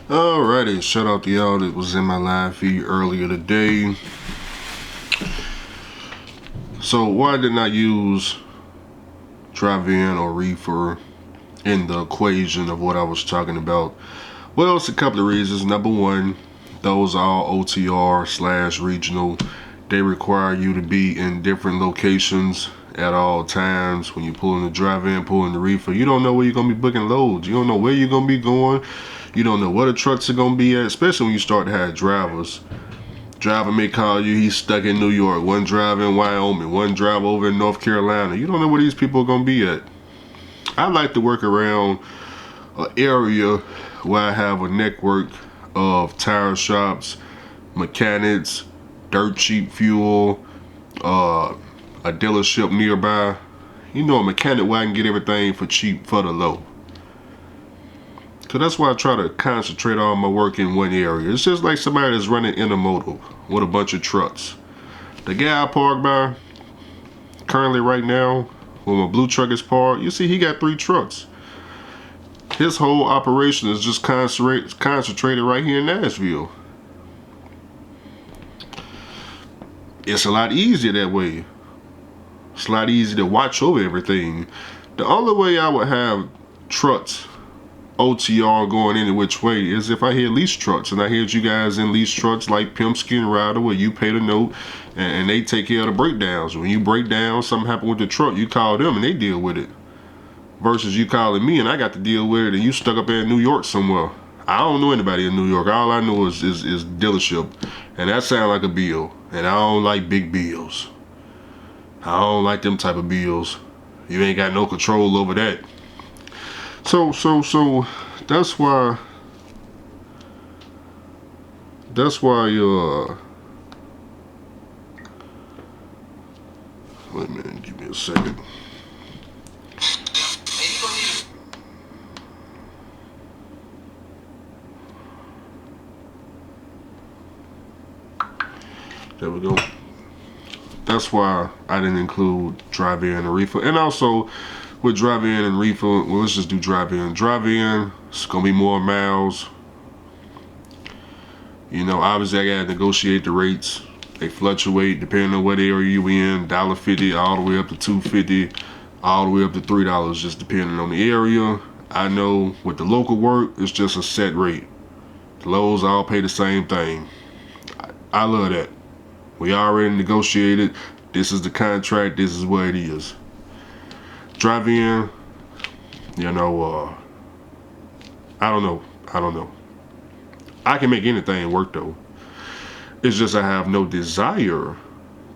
Alrighty, shout out to y'all that was in my live feed earlier today. So why didn't I use drive-in or reefer in the equation of what I was talking about? Well, it's a couple of reasons. Number one, those are all OTR/regional. They require you to be in different locations at all times. When you pull in the drive-in, pull in the reefer, you don't know where you're gonna be booking loads. You don't know where you're gonna be going. You don't know where the trucks are gonna be at, especially when you start to have drivers. Driver may call you, he's stuck in New York. One driver in Wyoming, one driver over in North Carolina. You don't know where these people are gonna be at. I like to work around an area where I have a network of tire shops, mechanics, dirt cheap fuel, a dealership nearby. You know, a mechanic where I can get everything for cheap for the low. So that's why I try to concentrate all my work in one area. It's just like somebody that's running intermodal with a bunch of trucks. The guy I parked by currently right now, where my blue truck is parked, you see he got 3 trucks. His whole operation is just concentrated right here in Nashville. It's a lot easier that way. It's a lot easier to watch over everything. The only way I would have trucks OTR going any which way is if I had lease trucks, and I had you guys in lease trucks like Pimpsky and Ryder, where you pay the note and they take care of the breakdowns. When you break down, something happened with the truck, you call them and they deal with it. Versus you calling me and I got to deal with it and you stuck up in New York somewhere. I don't know anybody in New York. All I know is dealership, and that sounds like a bill. And I don't like big bills. I don't like them type of bills. You ain't got no control over that. So that's why wait a minute, give me a second. There we go. That's why I didn't include drive-in and reefer. And also with drive-in and reefer, well, let's just do drive-in. Drive-in, it's gonna be more miles. You know, obviously I gotta negotiate the rates. They fluctuate depending on what area you in. $1.50 all the way up to $2.50, all the way up to $3, just depending on the area. I know with the local work, it's just a set rate. The Lowe's all pay the same thing. I love that. We already negotiated. This is the contract. This is what it is. Drive in, you know, I don't know. I can make anything work though. It's just I have no desire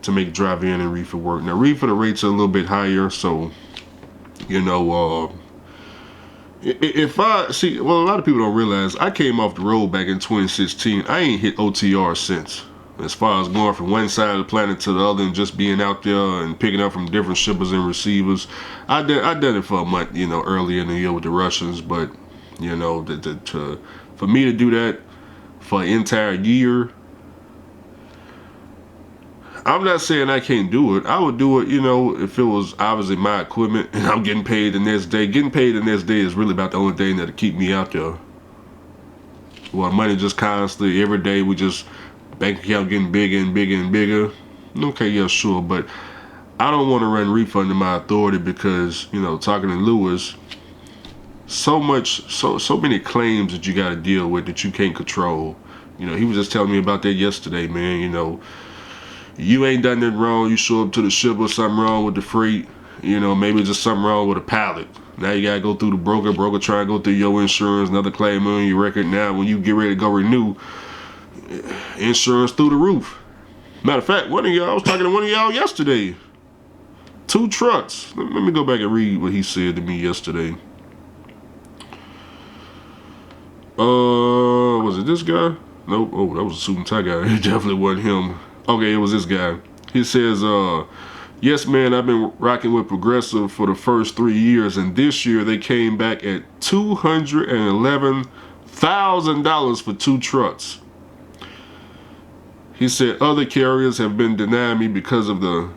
to make drive in and reefer work. Now reefer, the rates are a little bit higher, so you know, if I see, well, a lot of people don't realize I came off the road back in 2016. I ain't hit OTR since. As far as going from one side of the planet to the other and just being out there and picking up from different shippers and receivers. I did it for a month, you know, earlier in the year with the Russians, but you know, for me to do that for an entire year, I'm not saying I can't do it. I would do it, you know, if it was obviously my equipment and I'm getting paid the next day. Getting paid the next day is really about the only thing that'll keep me out there. Well, money just constantly, every day we just, bank account getting bigger and bigger and bigger. Okay, yeah, sure, but I don't want to run refund in my authority because, you know, talking to Lewis, so many claims that you got to deal with that you can't control. You know, he was just telling me about that yesterday, man. You know, you ain't done nothing wrong. You show up to the shipper, something wrong with the freight. You know, maybe just something wrong with a pallet. Now you gotta go through the broker try to go through your insurance, another claim on your record. Now when you get ready to go renew, insurance through the roof. Matter of fact, I was talking to one of y'all yesterday. 2 trucks. Let me go back and read what he said to me yesterday. Was it this guy? Nope. Oh, that was a suit and tie guy. It definitely wasn't him. Okay, it was this guy. He says, yes, man, I've been rocking with Progressive for the first 3 years, and this year they came back at $211,000 for 2 trucks. He said other carriers have been denying me because of he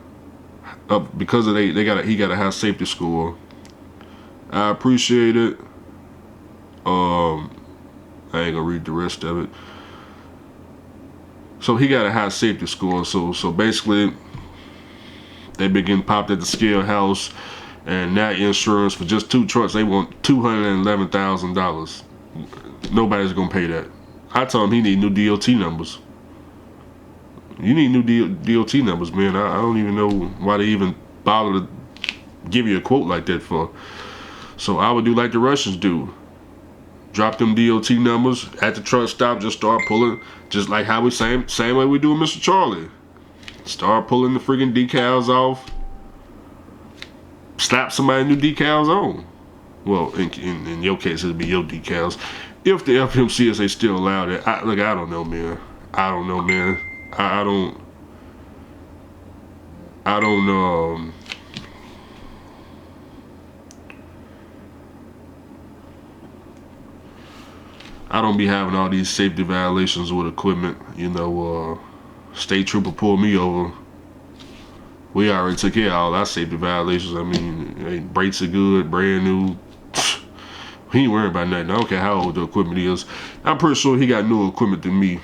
got a high safety score. I appreciate it. I ain't gonna read the rest of it. So he got a high safety score. So basically, they been getting popped at the scale house, and that insurance for just 2 trucks, they want $211,000. Nobody's gonna pay that. I told him he need new DOT numbers. You need new DOT numbers, man. I don't even know why they even bother to give you a quote like that for. So I would do like the Russians do. Drop them DOT numbers at the truck stop. Just start pulling, just like how we same way we do with Mr. Charlie. Start pulling the freaking decals off. Slap somebody new decals on. Well, in your case, it'd be your decals. If the FMCSA still allowed it, I don't know, man. I don't know, man. I don't be having all these safety violations with equipment. You know, state trooper pulled me over. We already took care of all our safety violations. I mean, brakes are good, brand new. He ain't worried about nothing. I don't care how old the equipment is. I'm pretty sure he got newer equipment than me,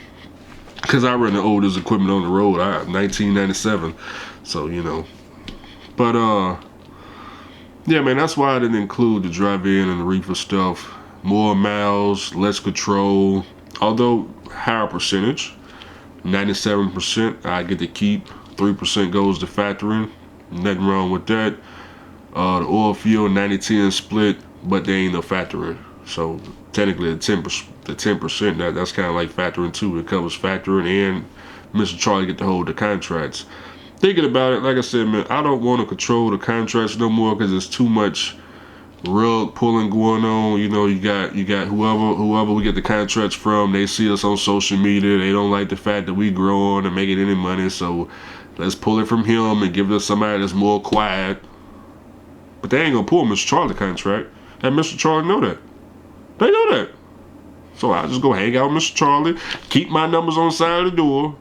because I run the oldest equipment on the road. 1997. So, you know. But, yeah, man, that's why I didn't include the drive-in and the reefer stuff. More miles, less control. Although, higher percentage. 97% I get to keep. 3% goes to factoring. Nothing wrong with that. The oil fuel, 90-10 split, but they ain't no factoring. So, technically, the 10%, that's kind of like factoring too. It covers factoring, and Mr. Charlie get to hold the contracts. Thinking about it, like I said, man, I don't want to control the contracts no more, because there's too much rug pulling going on. You know, you got whoever we get the contracts from. They see us on social media. They don't like the fact that we growing and making any money. So let's pull it from him and give it to somebody that's more quiet. But they ain't gonna pull Mr. Charlie contract. And Mr. Charlie know that. They know that. So I just go hang out with Mr. Charlie, keep my numbers on the side of the door.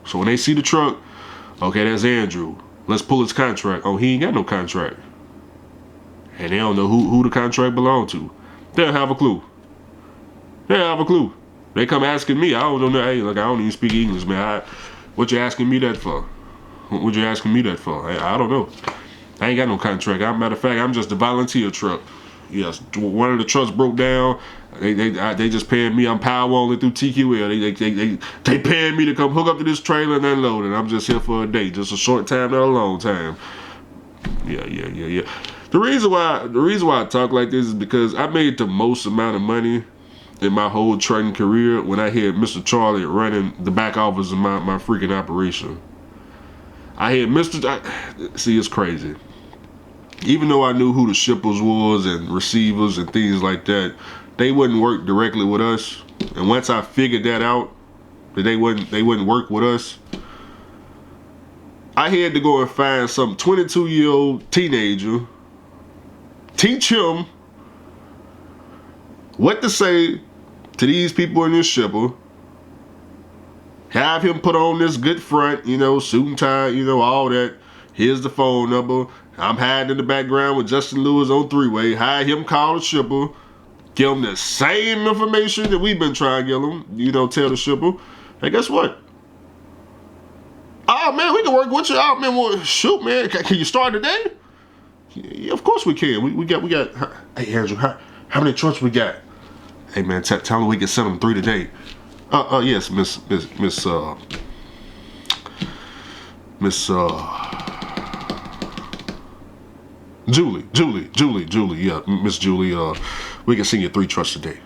So when they see the truck, okay, that's Andrew. Let's pull his contract. Oh, he ain't got no contract. And they don't know who the contract belonged to. They don't have a clue. They come asking me. I don't know. Hey, look, I don't even speak English, man. What you asking me that for? I don't know. I ain't got no contract. Matter of fact, I'm just a volunteer truck. Yes, one of the trucks broke down. They just paying me. I'm power only through TQL. They paying me to come hook up to this trailer and unload it. I'm just here for a day, just a short time, not a long time. Yeah. The reason why I talk like this is because I made the most amount of money in my whole trucking career when I had Mr. Charlie running the back office of my freaking operation. I had see, it's crazy. Even though I knew who the shippers was and receivers and things like that, they wouldn't work directly with us. And once I figured that out, that they wouldn't work with us, I had to go and find some 22-year-old teenager, teach him what to say to these people in this shipper, have him put on this good front, you know, suit and tie, you know, all that. Here's the phone number. I'm hiding in the background with Justin Lewis on 3-way. Have him call the shipper. Give him the same information that we've been trying to give him. You know, tell the shipper, hey, guess what? Oh, man, we can work with you. Oh, man, well, shoot, man. Can you start today? Yeah, of course we can. We got. Hey, Andrew, how many trucks we got? Hey, man, tell them we can send them 3 today. Yes, Miss Julie, yeah, Miss Julie, we can send you 3 trucks today.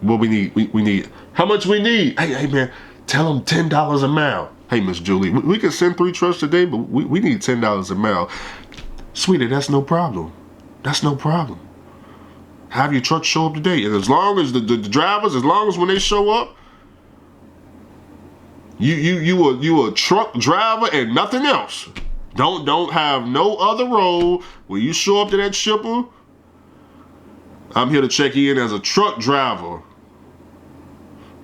What we need, how much we need? Hey, man, tell them $10 a mile. Hey, Miss Julie, we can send 3 trucks today, but we need $10 a mile. Sweetie, that's no problem. Have your truck show up today, and as long as the drivers, as long as when they show up, you a truck driver and nothing else. Don't have no other role. When you show up to that shipper, I'm here to check in as a truck driver.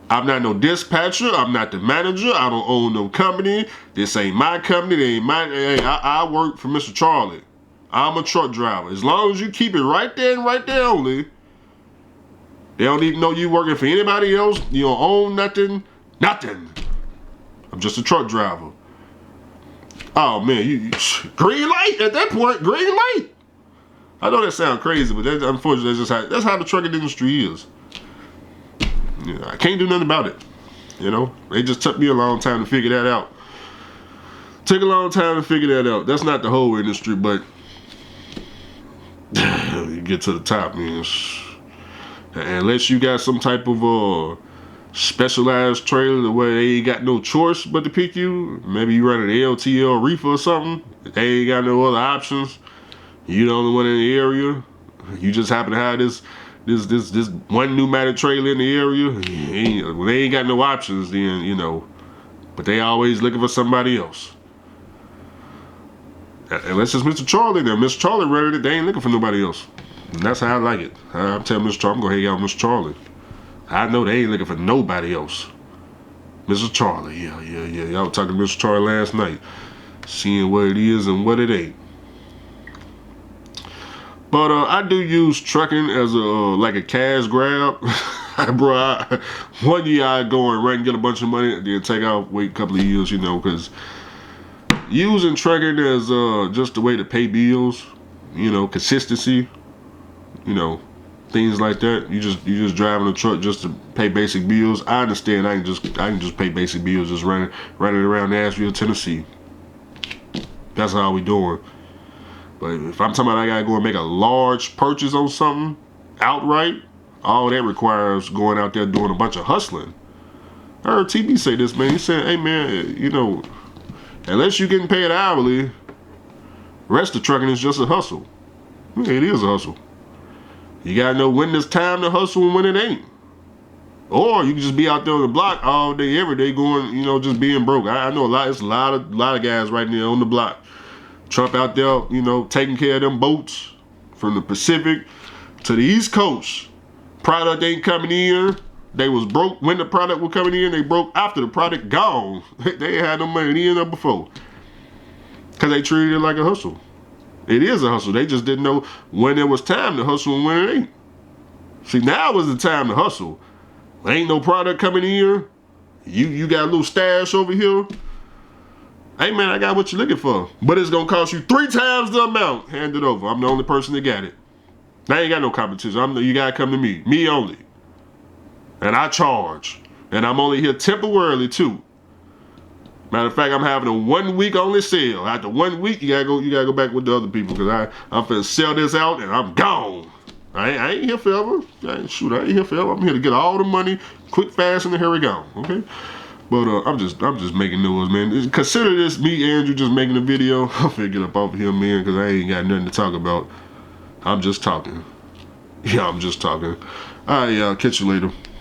I'm not no dispatcher. I'm not the manager. I don't own no company. This ain't my company. They ain't my. Hey, I work for Mr. Charlie. I'm a truck driver. As long as you keep it right there and right there only, They don't even know you working for anybody else. You don't own nothing. Nothing. I'm just a truck driver. Oh man, you green light at that point. Green light. I know that sounds crazy, but unfortunately, that's how the trucking industry is. You know, I can't do nothing about it. You know, it just took me a long time to figure that out. Took a long time to figure that out. That's not the whole industry, but you get to the top, man. Unless you got some type of specialized trailer where they ain't got no choice but to pick you. Maybe you run an LTL reefer or something. They ain't got no other options. You the only one in the area. You just happen to have this one pneumatic trailer in the area. When they ain't got no options, then you know. But they always looking for somebody else. Unless it's Mr. Charlie there. Mr. Charlie ready, they ain't looking for nobody else. And that's how I like it. I'm telling Mr. Charlie, I'm gonna hang out with Mr. Charlie. I know they ain't looking for nobody else. Mr. Charlie, yeah. Y'all was talking to Mr. Charlie last night. Seeing what it is and what it ain't. But I do use trucking as like a cash grab. Bro, one year I go and run and get a bunch of money and then take out, wait a couple of years, you know, because using trucking as just a way to pay bills, you know, consistency, you know, things like that. You just driving a truck just to pay basic bills. I understand. I can just pay basic bills just running around Nashville, Tennessee. That's how we doing. But if I'm talking about I gotta go and make a large purchase on something outright, all that requires going out there doing a bunch of hustling. I heard TB say this, man. He said, hey man, you know, unless you're getting paid hourly, rest of trucking is just a hustle. Yeah, it is a hustle. You gotta know when it's time to hustle and when it ain't. Or you can just be out there on the block all day, every day, going, you know, just being broke. I know it's a lot of guys right now on the block. Trump out there, you know, taking care of them boats from the Pacific to the East Coast. Product ain't coming in. They was broke when the product was coming in. They broke after the product gone. They ain't had no money in there before. Because they treated it like a hustle. It is a hustle. They just didn't know when it was time to hustle and when it ain't. See, now is the time to hustle. Ain't no product coming in. You got a little stash over here. Hey man, I got what you're looking for. But it's gonna cost you 3 times the amount. Hand it over. I'm the only person that got it. I ain't got no competition. You gotta come to me. Me only. And I charge. And I'm only here temporarily too. Matter of fact, I'm having a 1 week only sale. After 1 week, you gotta go back with the other people because I'm finna sell this out and I'm gone. I ain't here forever. I ain't here forever. I'm here to get all the money, quick, fast, and here we go. Okay. But I'm just making noise, man. Consider this me, Andrew, just making a video. I'm finna get up off here, man, because I ain't got nothing to talk about. I'm just talking. Yeah, I'm just talking. All right, y'all. Catch you later.